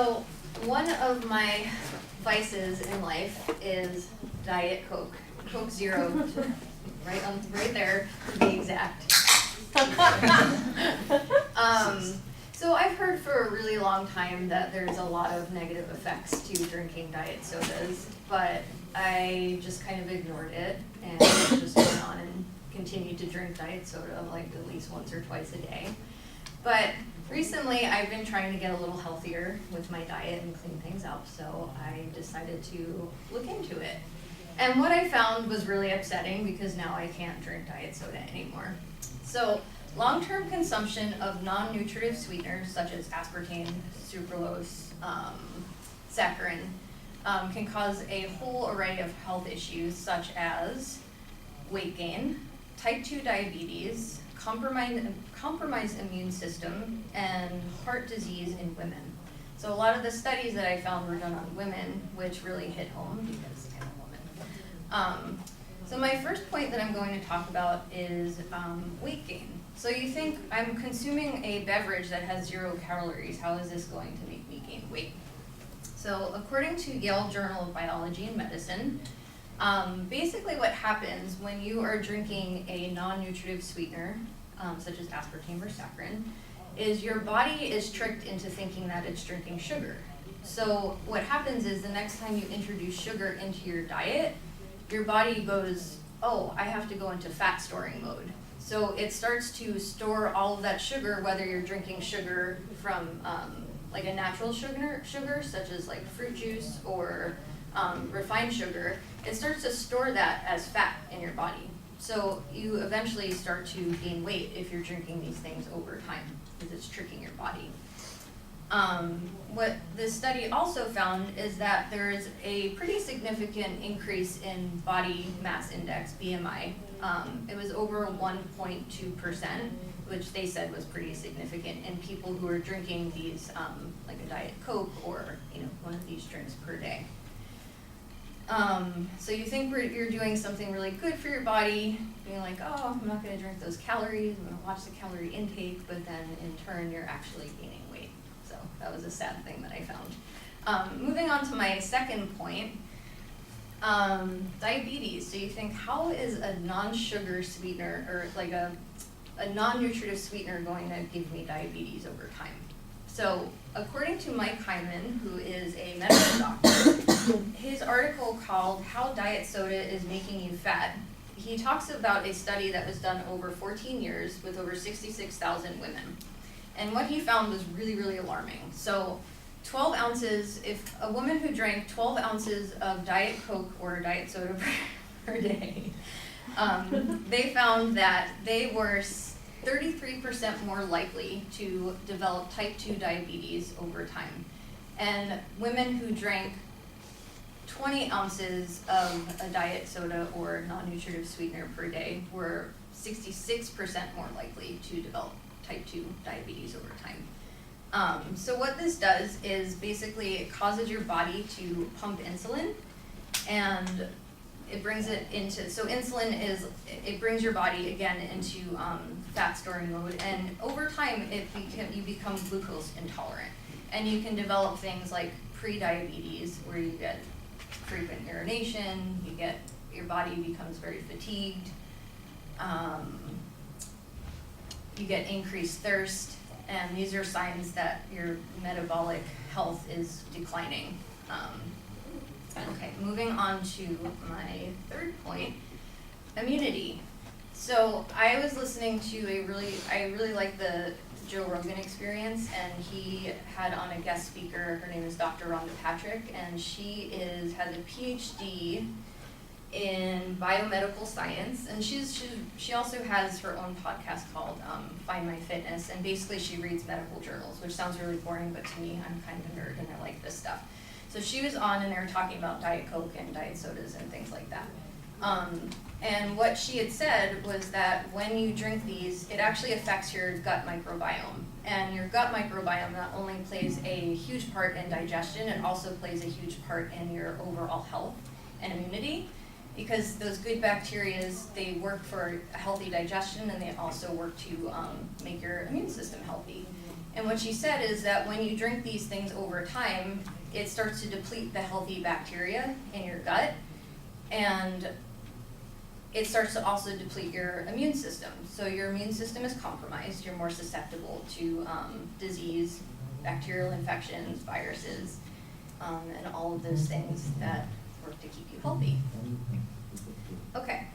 So one of my vices in life is Diet Coke. Coke Zero, right there to be exact. So I've heard for a really long time that there's a lot of negative effects to drinking diet sodas, but I just kind of ignored it and just went on and continued to drink diet soda like at least once or twice a day. But recently I've been trying to get a little healthier with my diet and clean things up, so I decided to look into it. And what I found was really upsetting because now I can't drink diet soda anymore. So long-term consumption of non-nutritive sweeteners such as aspartame, sucralose, saccharin can cause a whole array of health issues such as weight gain, type 2 diabetes, compromised immune system, and heart disease in women. So a lot of the studies that I found were done on women, which really hit home because I'm a woman. So my first point that I'm going to talk about is weight gain. So you think I'm consuming a beverage that has 0 calories, how is this going to make me gain weight? So according to Yale Journal of Biology and Medicine, basically what happens when you are drinking a non-nutritive sweetener, such as aspartame or saccharin, is your body is tricked into thinking that it's drinking sugar. So what happens is the next time you introduce sugar into your diet, your body goes, oh, I have to go into fat storing mode. So it starts to store all of that sugar, whether you're drinking sugar from like a natural sugar such as like fruit juice or refined sugar, it starts to store that as fat in your body. So you eventually start to gain weight if you're drinking these things over time because it's tricking your body. What this study also found is that there's a pretty significant increase in body mass index, BMI. It was over 1.2%, which they said was pretty significant in people who are drinking these, like a Diet Coke or one of these drinks per day. So you think you're doing something really good for your body, being like, oh, I'm not going to drink those calories, I'm going to watch the calorie intake, but then in turn you're actually gaining weight. So that was a sad thing that I found. Moving on to my second point, diabetes. So you think, how is a non-sugar sweetener or like a non-nutritive sweetener going to give me diabetes over time? So according to Mike Hyman, who is a medical doctor, his article called How Diet Soda is Making You Fat, he talks about a study that was done over 14 years with over 66,000 women. And what he found was really, really alarming. So 12 ounces, if a woman who drank 12 ounces of Diet Coke or Diet Soda per day, they found that they were 33% more likely to develop type 2 diabetes over time. And women who drank 20 ounces of a diet soda or non-nutritive sweetener per day were 66% more likely to develop type 2 diabetes over time. So what this does is basically it causes your body to pump insulin, and it brings it into, so insulin is, it brings your body again into fat storing mode, and over time you become glucose intolerant, and you can develop things like pre-diabetes where you get frequent urination, your body becomes very fatigued, you get increased thirst, and these are signs that your metabolic health is declining. Okay, moving on to my third point, immunity. So I was listening to I really like the Joe Rogan Experience, and he had on a guest speaker, her name is Dr. Rhonda Patrick, and she has a PhD in biomedical science, and she also has her own podcast called Find My Fitness, and basically she reads medical journals, which sounds really boring, but to me, I'm kind of a nerd and I like this stuff. So she was on and they were talking about Diet Coke and diet sodas and things like that. And what she had said was that when you drink these, it actually affects your gut microbiome. And your gut microbiome not only plays a huge part in digestion, it also plays a huge part in your overall health and immunity. because those good bacteria, they work for a healthy digestion, and they also work to make your immune system healthy. And what she said is that when you drink these things over time, it starts to deplete the healthy bacteria in your gut, and it starts to also deplete your immune system. So your immune system is compromised. You're more susceptible to disease, bacterial infections, viruses, and all of those things that work to keep you healthy. Okay,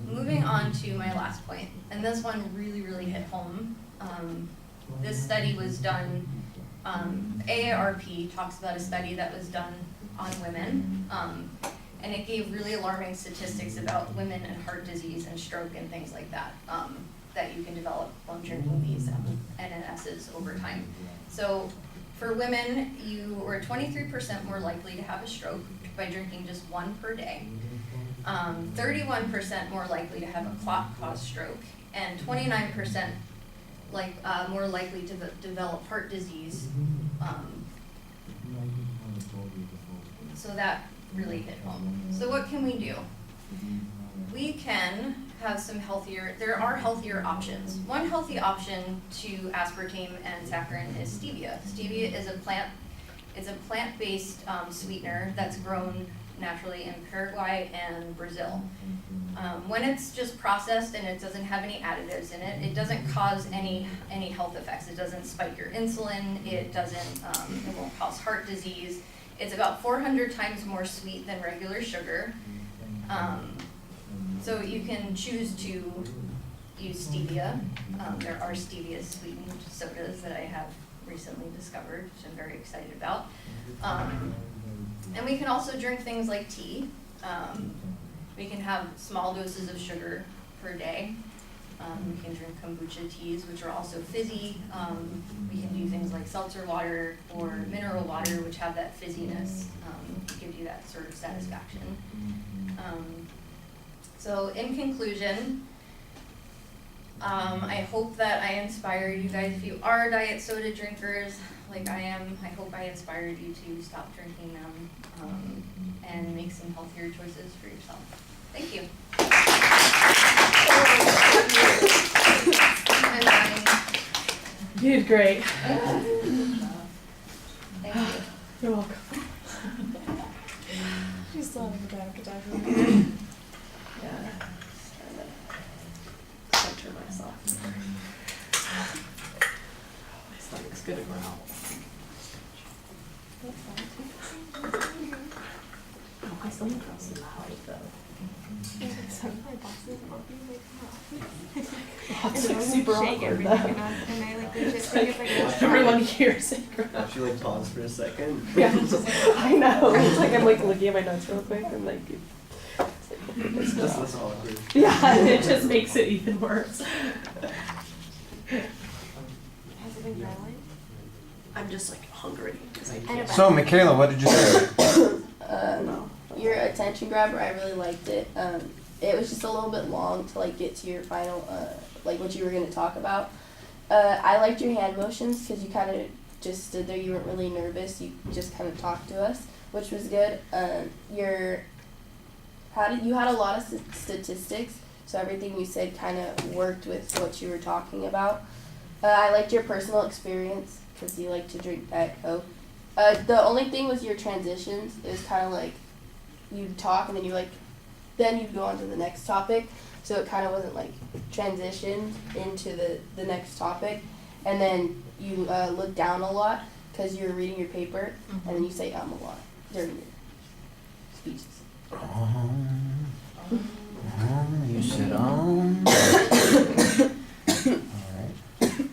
moving on to my last point, and this one really, really hit home. This study was done, AARP talks about a study that was done on women, and it gave really alarming statistics about women and heart disease and stroke and things like that, that you can develop from drinking these NNSs over time. So for women, you were 23% more likely to have a stroke by drinking just one per day, 31% more likely to have a clot-caused stroke, and 29% more likely to develop heart disease. So that really hit home. So what can we do? We can have some healthier, there are healthier options. One healthy option to aspartame and saccharin is stevia. Stevia is it's a plant-based sweetener that's grown naturally in Paraguay and Brazil. When it's just processed and it doesn't have any additives in it, it doesn't cause any health effects. It doesn't spike your insulin, it won't cause heart disease. It's about 400 times more sweet than regular sugar. So you can choose to use stevia. There are stevia sweetened sodas that I have recently discovered, which I'm very excited about. And we can also drink things like tea. We can have small doses of sugar per day. We can drink kombucha teas, which are also fizzy. We can do things like seltzer water or mineral water, which have that fizziness, give you that sort of satisfaction. So in conclusion, I hope that I inspired you guys. If you are diet soda drinkers, like I am, I hope I inspired you to stop drinking them and make some healthier choices for yourself. Thank you. You did great. Thank you. You're welcome. She's still having a bad attack. Yeah. Center myself. My stomach's gonna growl. Oh, my stomach growls so loud though. Some of my bosses won't be like, Oh, it's like super awkward though. and I like legit think it's like Everyone hears it. Should you like pause for a second? Yeah, I know. It's like I'm like looking at my notes real quick and like It's just this awkward. yeah, it just makes it even worse. has it been growling? I'm just like hungry because I I know, can't. but- So, Michaela, what did you say? No. Your attention grabber, I really liked it. It was just a little bit long to like get to your final, like what you were going to talk about. I liked your hand motions because you kind of just stood there. You weren't really nervous. You just kind of talked to us, which was good. You had a lot of statistics, so everything you said kind of worked with what you were talking about. I liked your personal experience because you like to drink Diet Coke. The only thing was your transitions. It was kind of like you'd talk and then then you'd go on to the next topic. So it kind of wasn't like transitioned into the next topic. And then you look down a lot because you're reading your paper, and then you say a lot during your speeches. You said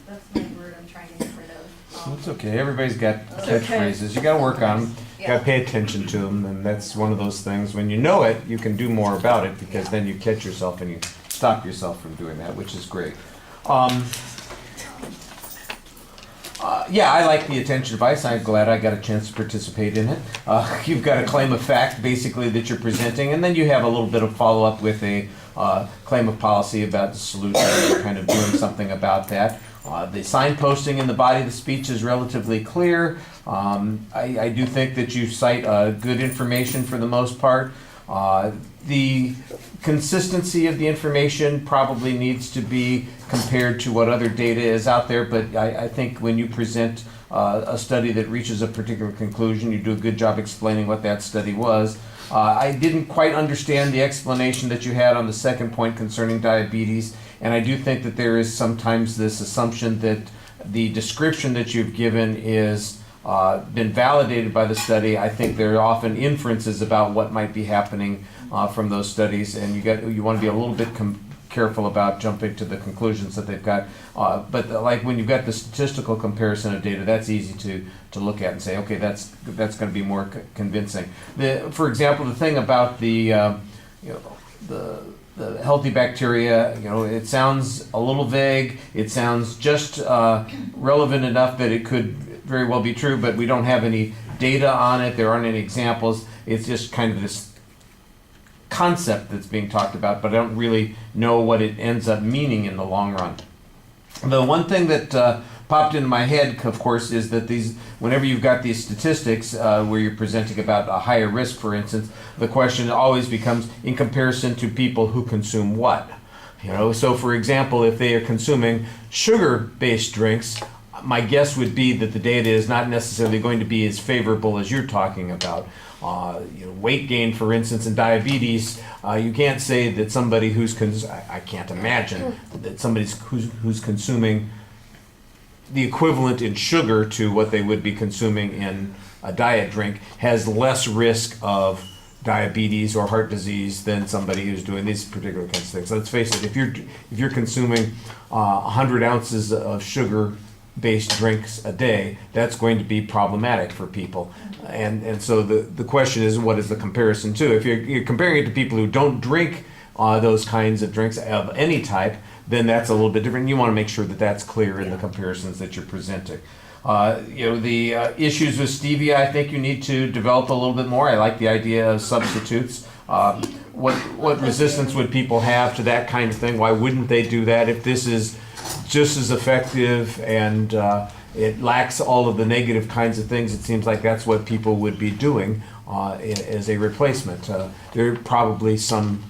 That's my word I'm trying to get rid of. It's okay. Everybody's got okay. catchphrases. You got to work on them. You got to pay attention to them, and that's one of those things. When you know it, you can do more about it because then you catch yourself and you stop yourself from doing that, which is great. Yeah, I like the attention device. I'm glad I got a chance to participate in it. You've got a claim of fact, basically, that you're presenting, and then you have a little bit of follow-up with a claim of policy about the solution, and you're kind of doing something about that. The signposting in the body of the speech is relatively clear. I do think that you cite good information for the most part. The consistency of the information probably needs to be compared to what other data is out there, but I think when you present a study that reaches a particular conclusion, you do a good job explaining what that study was. I didn't quite understand the explanation that you had on the second point concerning diabetes, and I do think that there is sometimes this assumption that the description that you've given is been validated by the study. I think there are often inferences about what might be happening from those studies, and you want to be a little bit careful about jumping to the conclusions that they've got. But like when you've got the statistical comparison of data, that's easy to look at and say, okay, that's going to be more convincing. For example, the thing about the healthy bacteria, it sounds a little vague. It sounds just relevant enough that it could very well be true, but we don't have any data on it. There aren't any examples. It's just kind of this concept that's being talked about, but I don't really know what it ends up meaning in the long run. The one thing that popped into my head, of course, is that whenever you've got these statistics where you're presenting about a higher risk, for instance, the question always becomes in comparison to people who consume what. So for example, if they are consuming sugar-based drinks, my guess would be that the data is not necessarily going to be as favorable as you're talking about. Weight gain, for instance, and diabetes, you can't say that somebody I can't imagine that somebody who's consuming the equivalent in sugar to what they would be consuming in a diet drink has less risk of diabetes or heart disease than somebody who's doing these particular kinds of things. Let's face it, if you're consuming 100 ounces of sugar-based drinks a day, that's going to be problematic for people. And so the question is, what is the comparison to? If you're comparing it to people who don't drink those kinds of drinks of any type, then that's a little bit different. You want to make sure that that's clear in the comparisons that you're presenting. The issues with stevia, I think you need to develop a little bit more. I like the idea of substitutes. What resistance would people have to that kind of thing? Why wouldn't they do that if this is just as effective and it lacks all of the negative kinds of things? It seems like that's what people would be doing as a replacement. There's probably some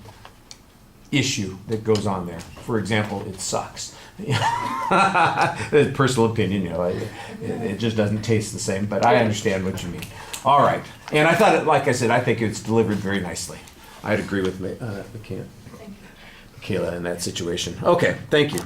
issue that goes on there. For example, it sucks. Personal opinion, it just doesn't taste the same, but I understand what you mean. All right. And I thought, like I said, I think it's delivered very nicely. I'd agree with Michaela in that situation. Okay, thank you.